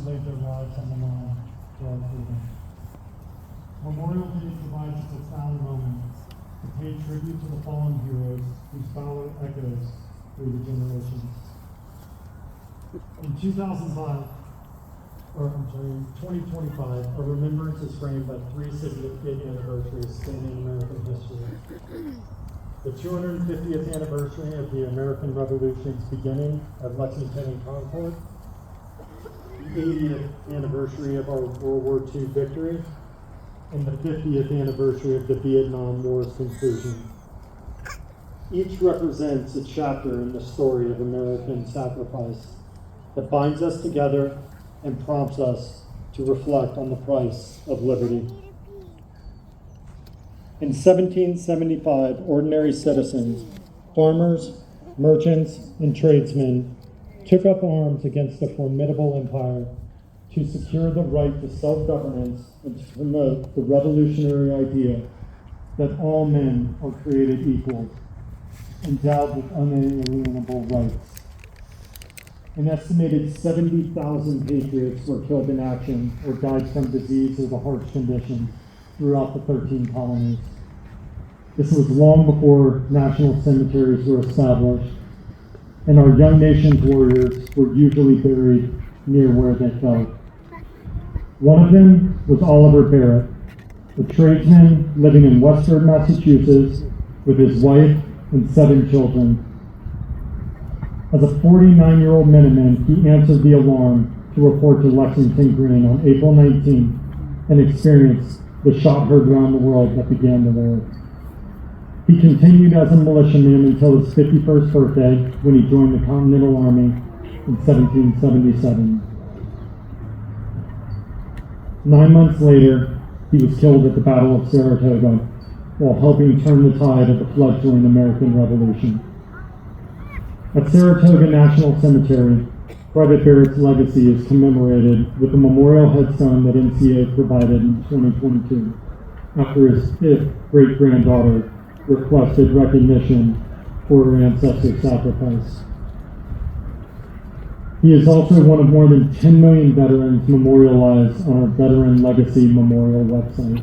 laid their lives on the line for our freedom. Memorial Day provides a profound moment to pay tribute to the fallen heroes whose valor echoes through the generations. In 2025, our remembrance is framed by three significant anniversaries spanning American history. The 250th anniversary of the American Revolution's beginning at Lexington and Concord, the 80th anniversary of our World War II victory, and the 50th anniversary of the Vietnam War's conclusion. Each represents a chapter in the story of American sacrifice that binds us together and prompts us to reflect on the price of liberty. In 1775, ordinary citizens, farmers, merchants, and tradesmen took up arms against a formidable empire to secure the right to self-governance and to promote the revolutionary idea that all men are created equal, endowed with unalienable rights. An estimated 70,000 patriots were killed in action or died from disease or the harsh conditions throughout the 13 colonies. This was long before national cemeteries were established, and our young nation's warriors were usually buried near where they fell. One of them was Oliver Barrett, a tradesman living in Westford, Massachusetts, with his wife and 7 children. As a 49-year-old Minuteman, he answered the alarm to report to Lexington Green on April 19th and experienced the shot heard around the world that began the war. He continued as a militiaman until his 51st birthday when he joined the Continental Army in 1777. 9 months later, he was killed at the Battle of Saratoga while helping turn the tide of the fledgling American Revolution. At Saratoga National Cemetery, Private Barrett's legacy is commemorated with a memorial headstone that NCA provided in 2022 after his 5th great-granddaughter requested recognition for her ancestor's sacrifice. He is also one of more than 10 million veterans memorialized on our Veteran Legacy Memorial website.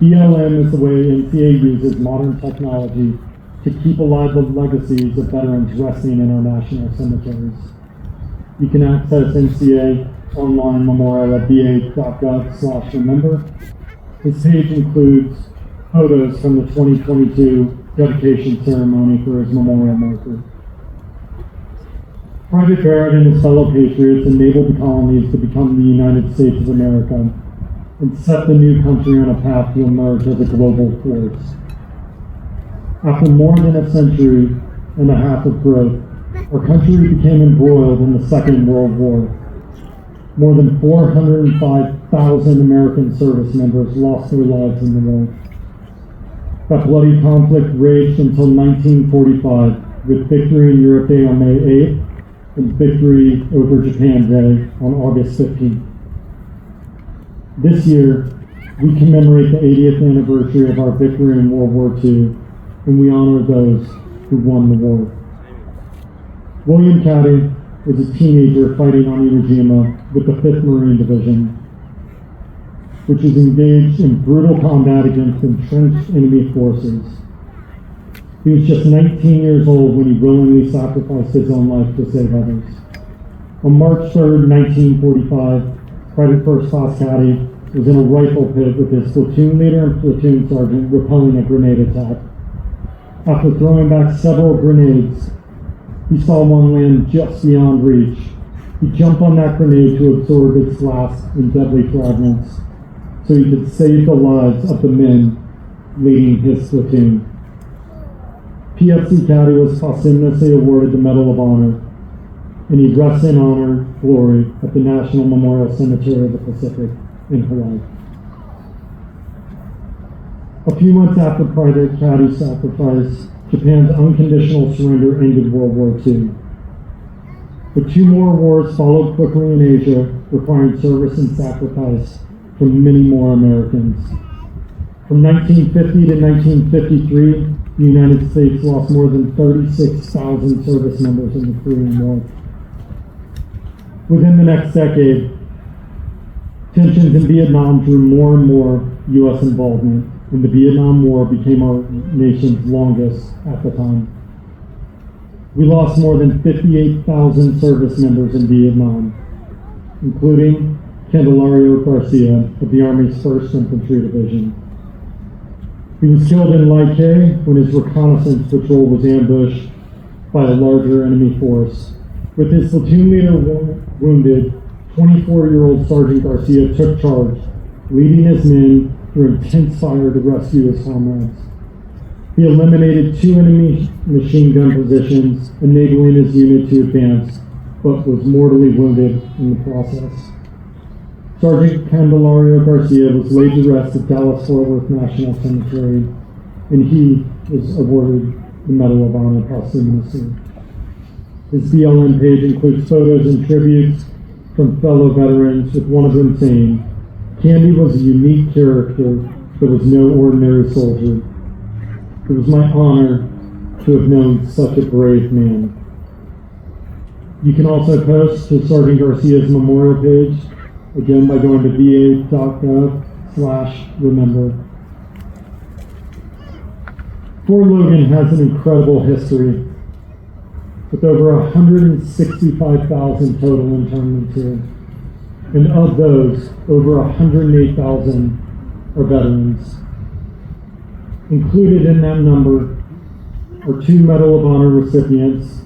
BLM is the way NCA uses modern technology to keep alive the legacies of veterans resting in our national cemeteries. You can access NCA online memorial at va.gov/remember. This page includes photos from the 2022 dedication ceremony for his memorial marker. Private Barrett and his fellow patriots enabled the colonies to become the United States of America and set the new country on a path to emerge as a global force. After more than a century and a half of growth, our country became embroiled in the Second World War. More than 405,000 American service members lost their lives in the war. That bloody conflict raged until 1945, with victory in Europe Day on May 8th and victory over Japan Day on August 15th. This year, we commemorate the 80th anniversary of our victory in World War II, and we honor those who won the war. William Caddy was a teenager fighting on Iwo Jima with the 5th Marine Division, which was engaged in brutal combat against entrenched enemy forces. He was just 19 years old when he willingly sacrificed his own life to save others. On March 3rd, 1945, Private First Class Caddy was in a rifle pit with his platoon leader and platoon sergeant repelling a grenade attack. After throwing back several grenades, he saw one land just beyond reach. He jumped on that grenade to absorb its last and deadly fragments so he could save the lives of the men leading his platoon. PFC Caddy was posthumously awarded the Medal of Honor, and he rests in honor, glory at the National Memorial Cemetery of the Pacific in Hawaii. A few months after Private Caddy's sacrifice, Japan's unconditional surrender ended World War II. But 2 more wars followed quickly in Asia, requiring service and sacrifice from many more Americans. From 1950 to 1953, the United States lost more than 36,000 service members in the Korean War. Within the next decade, tensions in Vietnam drew more and more U.S. involvement, and the Vietnam War became our nation's longest at the time. We lost more than 58,000 service members in Vietnam, including Candelario Garcia of the Army's 1st Infantry Division. He was killed in Lai Kay when his reconnaissance patrol was ambushed by a larger enemy force. With his platoon leader wounded, 24-year-old Sergeant Garcia took charge, leading his men through intense fire to rescue his comrades. He eliminated 2 enemy machine gun positions, enabling his unit to advance, but was mortally wounded in the process. Sergeant Candelario Garcia was laid to rest at Dallas-Fort Worth National Cemetery, and he was awarded the Medal of Honor posthumously. His BLM page includes photos and tributes from fellow veterans, with one of them saying, "Candy was a unique character, but was no ordinary soldier. It was my honor to have known such a brave man." You can also post to Sergeant Garcia's memorial page, again by going to va.gov/remember. Fort Logan has an incredible history, with over 165,000 total internments here. And of those, over 108,000 are veterans. Included in that number are 2 Medal of Honor recipients,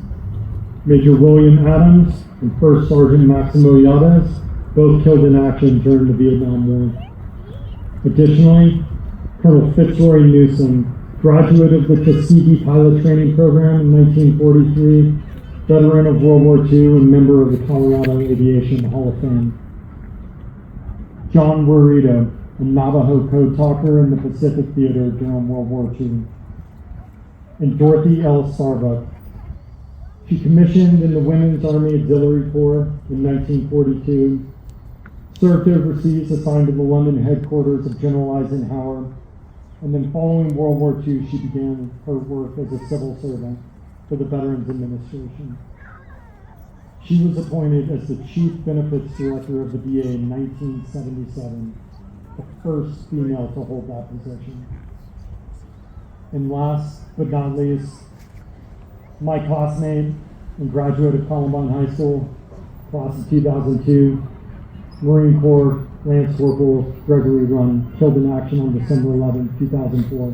Major William Adams and First Sergeant Maximo Yades, both killed in action during the Vietnam War. Additionally, Colonel Fitzroy Newsom, graduate of the Tuskegee Pilot Training Program in 1943, veteran of World War II and member of the Colorado Aviation Hall of Fame. John Warita, a Navajo code talker in the Pacific Theater during World War II. And Dorothy L. Starbuck. She commissioned in the Women's Army Auxiliary Corps in 1942, served overseas, assigned to the London headquarters of General Eisenhower, and then following World War II, she began her work as a civil servant for the Veterans Administration. She was appointed as the Chief Benefits Director of the VA in 1977, the first female to hold that position. And last but not least, my classmate and graduate of Columbine High School, class of 2002, Marine Corps Lance Corporal Gregory Run, killed in action on December 11, 2004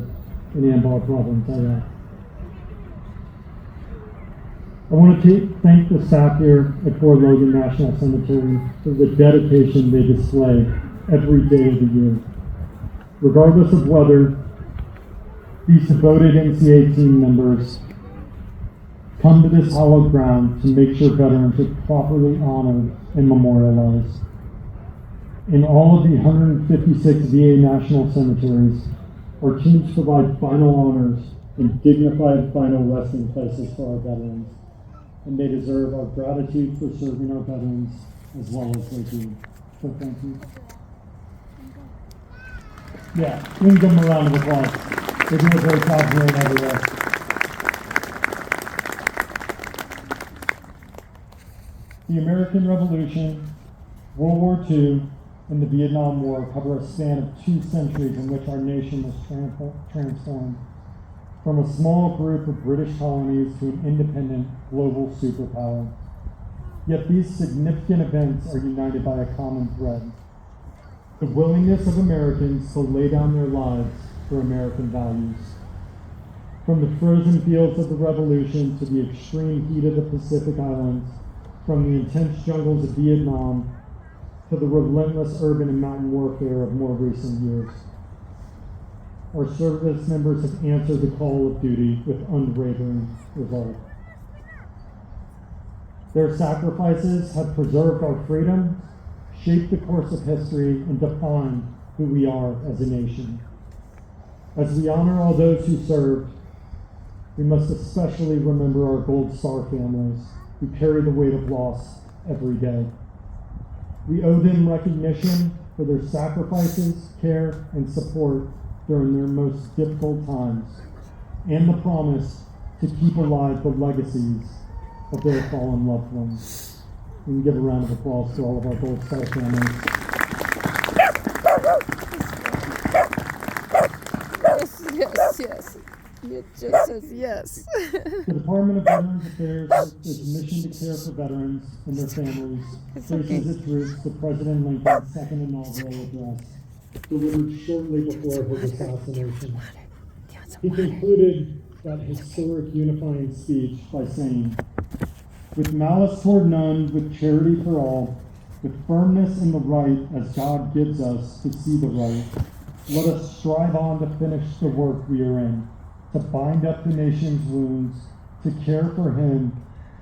in Anbar Province, Iraq. I want to thank the staff here at Fort Logan National Cemetery for the dedication they display every day of the year. Regardless of weather, these devoted NCA team members come to this hallowed ground to make sure veterans are properly honored and memorialized. In all of the 156 VA national cemeteries, our teams provide final honors and dignified final resting places for our veterans, and they deserve our gratitude for serving our veterans as well as they do. So thank you. Yeah, we can give them a round of applause. They do a great job here and everywhere. The American Revolution, World War II, and the Vietnam War cover a span of 2 centuries in which our nation was transformed from a small group of British colonies to an independent global superpower. Yet these significant events are united by a common thread: the willingness of Americans to lay down their lives for American values. From the frozen fields of the Revolution to the extreme heat of the Pacific Islands, from the intense jungles of Vietnam to the relentless urban and mountain warfare of more recent years, our service members have answered the call of duty with unwavering resolve. Their sacrifices have preserved our freedom, shaped the course of history, and defined who we are as a nation. As we honor all those who served, we must especially remember our Gold Star families who carry the weight of loss every day. We owe them recognition for their sacrifices, care, and support during their most difficult times, and the promise to keep alive the legacies of their fallen loved ones. We can give a round of applause to all of our Gold Star families. Yes. It just says yes. The Department of Veterans Affairs is mission to care for veterans and their families. Traces its roots to President Lincoln's second inaugural address, delivered shortly before his assassination. He concluded that historic unifying speech by saying, "With malice toward none, with charity for all, with firmness in the right as God gives us to see the right, let us strive on to finish the work we are in, to bind up the nation's wounds, to care for him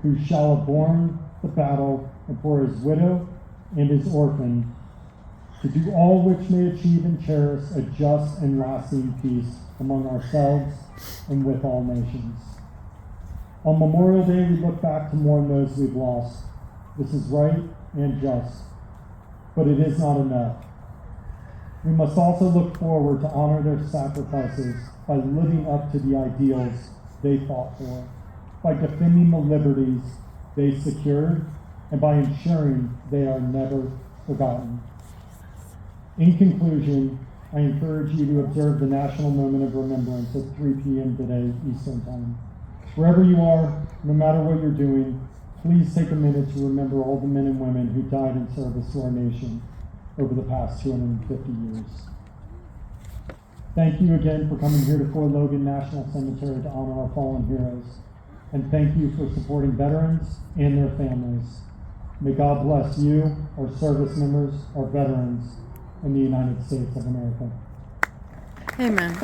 who shall have borne the battle, and for his widow and his orphan, to do all which may achieve and cherish a just and lasting peace among ourselves and with all nations." On Memorial Day, we look back to mourn those we've lost. This is right and just, but it is not enough. We must also look forward to honor their sacrifices by living up to the ideals they fought for, by defending the liberties they secured, and by ensuring they are never forgotten. In conclusion, I encourage you to observe the National Moment of Remembrance at 3 p.m. today, Eastern Time. Wherever you are, no matter what you're doing, please take a minute to remember all the men and women who died in service to our nation over the past 250 years. Thank you again for coming here to Fort Logan National Cemetery to honor our fallen heroes. And thank you for supporting veterans and their families. May God bless you, our service members, our veterans, in the United States of America. Amen.